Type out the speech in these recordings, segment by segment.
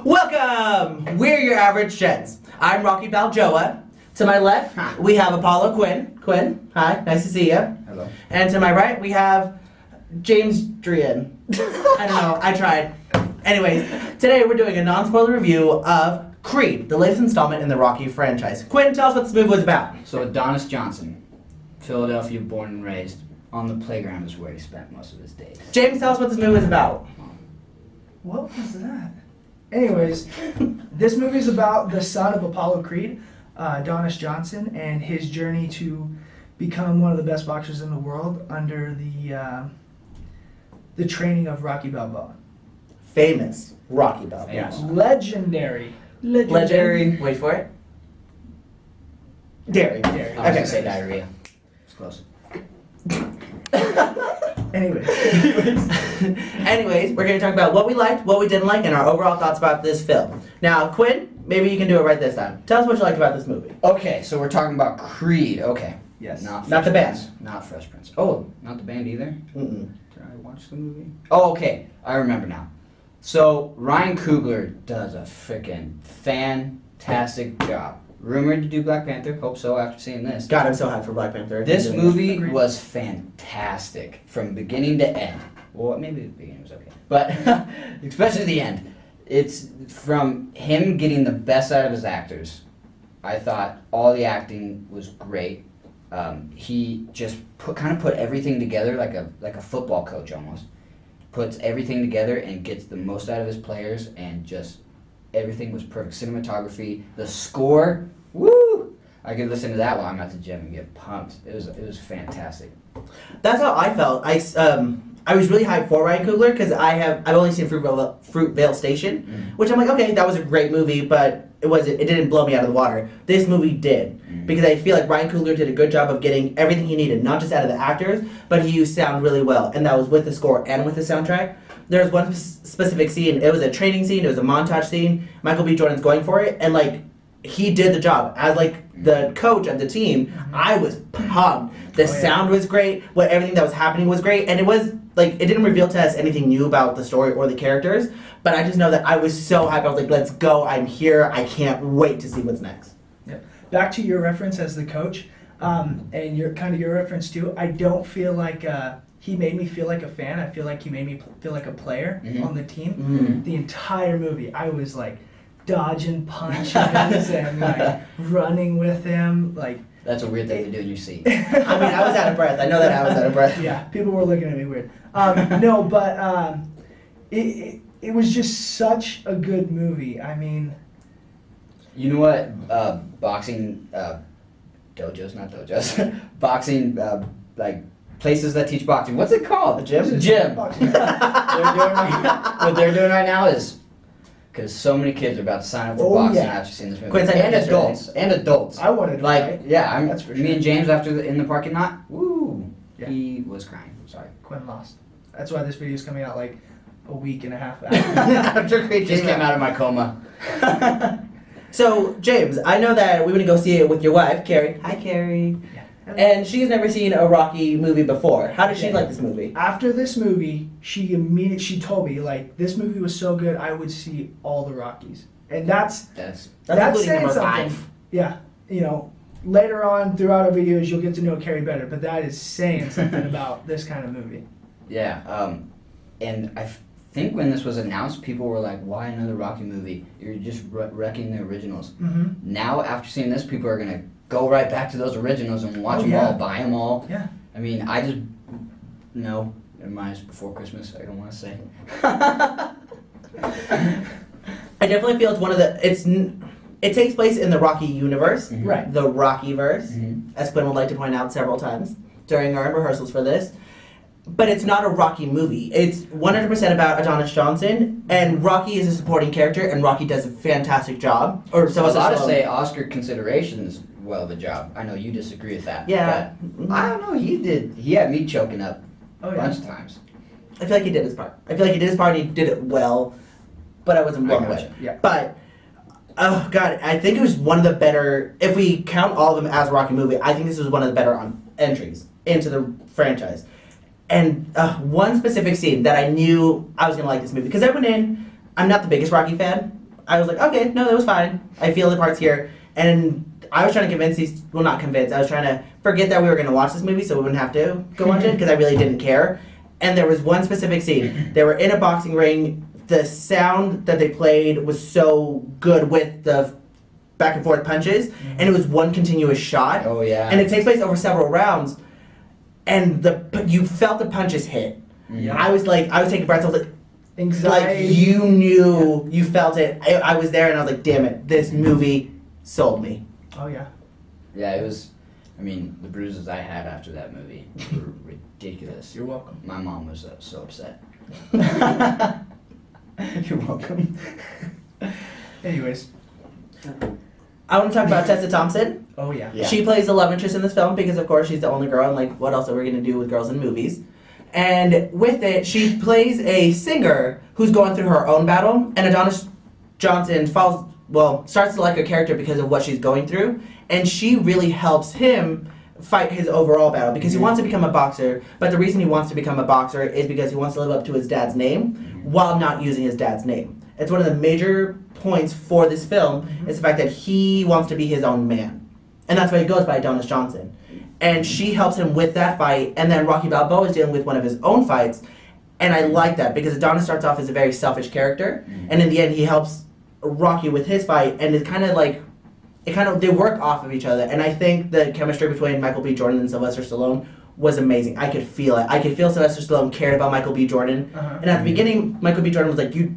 Welcome! We're your average Gents. I'm Rocky Balboa. To my left, we have Apollo Quinn. Quinn, hi, nice to see you. Hello. And to my right, we have James Drian. I don't know, I tried. Anyways, today we're doing a non-spoiler review of Creed, the latest installment in the Rocky franchise. Quinn, tell us what this movie was about. So Adonis Johnson, Philadelphia born and raised, on the playground is where he spent most of his days. James, tell us what this movie was about. What was that? Anyways, this movie is about the son of Apollo Creed, Adonis Johnson, and his journey to become one of the best boxers in the world under the training of Rocky Balboa. Famous Rocky Balboa. Yes. Legendary. Legendary. Wait for it. Dairy. I was Okay. gonna say diarrhea. It's close. Anyways, Anyways, we're going to talk about what we liked, what we didn't like, and our overall thoughts about this film. Now, Quinn, maybe you can do it right this time. Tell us what you liked about this movie. Okay, so we're talking about Creed. Okay. yes. Not Fresh the band. Prince. Not Fresh Prince. Oh, not the band either? Mm-mm. Did I watch the movie? Oh, okay. I remember now. So Ryan Coogler does a freaking fantastic job. Rumored to do Black Panther. Hope so after seeing this. God, I'm so hyped for Black Panther. This movie Agreed. was fantastic from beginning to end. Well, maybe the beginning was okay, but especially the end. It's from him getting the best out of his actors. I thought all the acting was great. He just put everything together like a football coach almost. Puts everything together and gets the most out of his players, and just everything was perfect. Cinematography, the score, woo! I could listen to that while I'm at the gym and get pumped. It was fantastic. That's how I felt. I was really hyped for Ryan Coogler because I've only seen Fruitvale Station, which I'm like, okay, that was a great movie, but it didn't blow me out of the water. This movie did, because I feel like Ryan Coogler did a good job of getting everything he needed, not just out of the actors, but he used sound really well, and that was with the score and with the soundtrack. There was one specific scene. It was a training scene. It was a montage scene. Michael B. Jordan's going for it, and he did the job as the coach of the team. I was pumped. The sound was great. Everything that was happening was great, and it was it didn't reveal to us anything new about the story or the characters. But I just know that I was so hyped. I was like, "Let's go! I'm here. I can't wait to see what's next." Yep. Back to your reference as the coach, and your reference too. I don't feel like he made me feel like a fan. I feel like he made me feel like a player on the team. Mm-hmm. The entire movie, I was dodging punches and running with him. That's a weird thing to do in your seat. I mean, I was out of breath. I know that I was out of breath. Yeah, people were looking at me weird. No, but it was just such a good movie. I mean, You know what? Boxing dojos, not dojos. Boxing places that teach boxing. What's it called? The gym? Gym. boxing. What they're doing right now is because so many kids are about to sign up for boxing yeah. after seeing this movie. Quinn said And yesterday. adults. I wanted to fight. Yeah, That's for me sure. and James in the parking lot. Woo! Yeah. He was crying. Sorry. Quinn lost. That's why this video is coming out a week and a half after. After Creed Just came out of my coma. So, James, I know that we went to go see it with your wife, Carrie. Hi, Carrie. Yeah. And she's never seen a Rocky movie before. How did she Yeah. like this movie? After this movie, she told me this movie was so good I would see all the Rockies, and that's That's saying including number something. 5. Yeah, later on throughout our videos you'll get to know Carrie better, but that is saying something about this kind of movie. Yeah. And I think when this was announced, people were like, "Why another Rocky movie? You're just wrecking the originals." Mm-hmm. Now, after seeing this, people are gonna go right back to those originals and watch Oh, them yeah. all, buy them all. Yeah. I mean, I just no. Never mind. It's before Christmas. I don't want to say. I definitely feel it's one of the. It takes place in the Rocky universe, Mhm. Right. the Rockyverse, Mhm. as Quinn would like to point out several times during our rehearsals for this. But it's not a Rocky movie. It's 100% about Adonis Johnson, and Rocky is a supporting character, and Rocky does a fantastic job. Or so a lot Stallone. to say Oscar considerations well of a job. I know you disagree with that. Yeah. But I don't know. He did. He had me choking up Oh a yeah. bunch of times. I feel like he did his part. I feel like he did his part and he did it well, but I wasn't blown away. gotcha. Yeah. But, oh god, I think it was one of the better, if we count all of them as a Rocky movie, I think this was one of the better entries into the franchise. And one specific scene that I knew I was going to like this movie, because I went in, I'm not the biggest Rocky fan. I was like, okay, no, that was fine. I feel the parts here. And I was trying to convince not convince, I was trying to forget that we were going to watch this movie so we wouldn't have to go watch it because I really didn't care. And there was one specific scene. They were in a boxing ring. The sound that they played was so good with the back and forth punches, and it was one continuous shot. Oh yeah. And it takes place over several rounds, and you felt the punches hit. Yeah. I was taking breaths. I was like, Anxiety. like you knew, you felt it. I was there, and I was like, damn it, this movie sold me. Oh yeah. Yeah, it was. I mean, the bruises I had after that movie were ridiculous. You're welcome. My mom was so upset. You're welcome. Anyways. I want to talk about Tessa Thompson. Oh yeah. Yeah. She plays the love interest in this film because, of course, she's the only girl, and like, what else are we going to do with girls in movies? And with it, she plays a singer who's going through her own battle, and Adonis Johnson starts to like her character because of what she's going through, and she really helps him fight his overall battle because he wants to become a boxer, but the reason he wants to become a boxer is because he wants to live up to his dad's name while not using his dad's name. It's one of the major points for this film is the fact that he wants to be his own man, and that's why he goes by Adonis Johnson. And she helps him with that fight, and then Rocky Balboa is dealing with one of his own fights, and I like that because Adonis starts off as a very selfish character, and in the end he helps Rocky with his fight, and it's kind of they work off of each other, and I think the chemistry between Michael B. Jordan and Sylvester Stallone was amazing. I could feel it. I could feel Sylvester Stallone cared about Michael B. Jordan, and at the beginning Michael B. Jordan was like, you're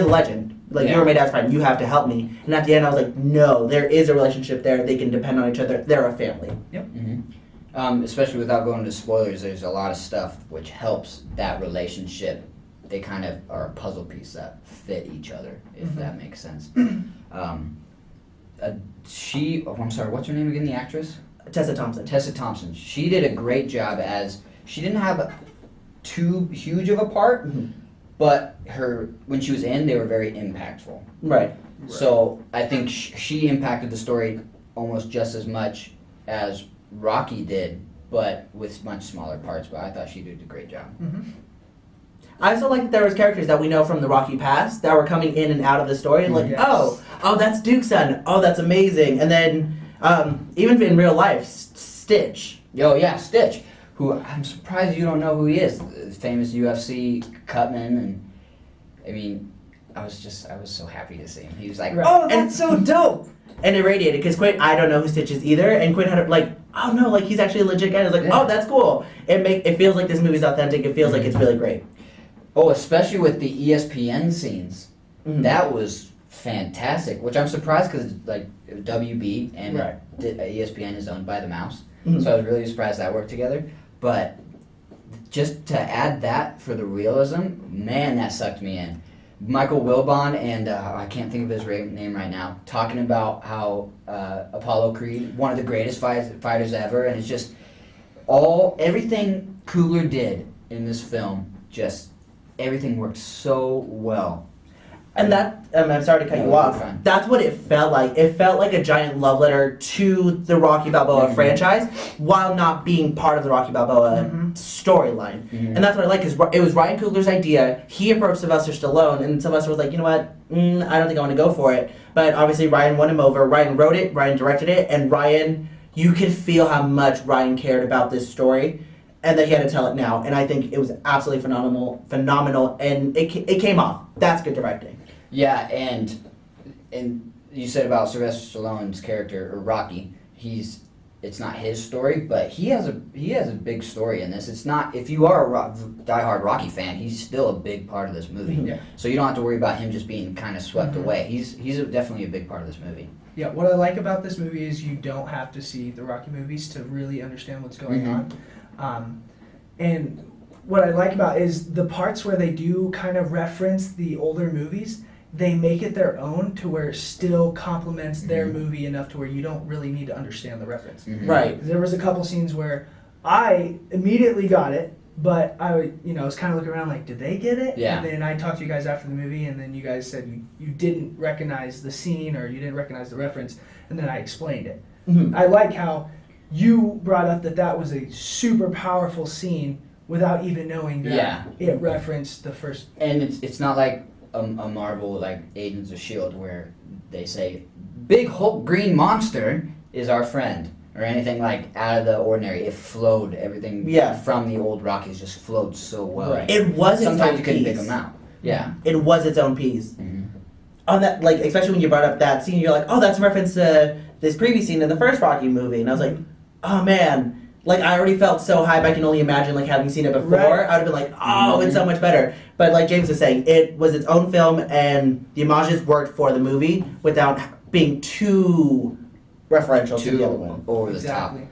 the legend. Like, you were my dad's friend. You have to help me. And at the end, I was like, no, there is a relationship there. They can depend on each other. They're a family. Yep. Especially without going into spoilers, there's a lot of stuff which helps that relationship. They kind of are a puzzle piece that fit each other, if that makes sense. I'm sorry, what's her name again, the actress? Tessa Thompson. Tessa Thompson. She did a great job she didn't have too huge of a part, but when she was in, they were very impactful. Right. So I think she impacted the story almost just as much as Rocky did, but with much smaller parts. But I thought she did a great job. I also like that there was characters that we know from the Rocky past that were coming in and out of the story, and like, oh, that's Duke's son. Oh, that's amazing. And then even in real life, Stitch. Oh yeah, Stitch, who I'm surprised you don't know who he is. The famous UFC cutman, and I mean, I was so happy to see him. He was like, oh, that's so dope. And it radiated because Quinn, I don't know who Stitch is either, and Quinn had oh no, like he's actually a legit guy. I was like, oh, that's cool. It feels like this movie's authentic. It feels like it's really great. Oh, especially with the ESPN scenes, that was fantastic. Which I'm surprised because like WB and ESPN is owned by the Mouse, so I was really surprised that worked together. But just to add that for the realism, man, that sucked me in. Michael Wilbon and I can't think of his name right now, talking about how Apollo Creed, one of the greatest fighters ever, and it's just everything Coogler did in this film, just everything worked so well. And I'm sorry to cut you off. That's what it felt like. It felt like a giant love letter to the Rocky Balboa franchise while not being part of the Rocky Balboa storyline. And that's what I like, because it was Ryan Coogler's idea. He approached Sylvester Stallone, and Sylvester was like, you know what, I don't think I want to go for it. But obviously Ryan won him over. Ryan wrote it, Ryan directed it, and Ryan, you could feel how much Ryan cared about this story and that he had to tell it now. And I think it was absolutely phenomenal, and it came off. That's good directing. Yeah, and you said about Sylvester Stallone's character, or Rocky, it's not his story, but he has a big story in this. It's not, if you are a diehard Rocky fan, he's still a big part of this movie. Yeah. So you don't have to worry about him just being kind of swept away. He's definitely a big part of this movie. Yeah, what I like about this movie is you don't have to see the Rocky movies to really understand what's going on. And what I like about is the parts where they do kind of reference the older movies, they make it their own to where it still complements their movie enough to where you don't really need to understand the reference. Right. There was a couple scenes where I immediately got it, but I was kind of looking around like, did they get it? Yeah. And then I talked to you guys after the movie, and then you guys said you didn't recognize the scene or you didn't recognize the reference, and then I explained it. I like how you brought up that was a super powerful scene without even knowing that it referenced the first. And it's not like a Marvel like Agents of Shield where they say, "Big Hulk green monster is our friend," or anything like out of the ordinary. It flowed. Everything from the old Rockies just flowed so well. Right. It was its Sometimes own you couldn't piece. pick them out. Yeah. It was its own piece. Mm-hmm. On that, like, especially when you brought up that scene, you're like, oh, that's a reference to this previous scene in the first Rocky movie, and I was like, oh man. Like, I already felt so hype, I can only imagine, like, having seen it before. Right. I would have been like, oh, it's so much better. But like James was saying, it was its own film, and the homages worked for the movie without being too referential to the other one. Over the Exactly. top.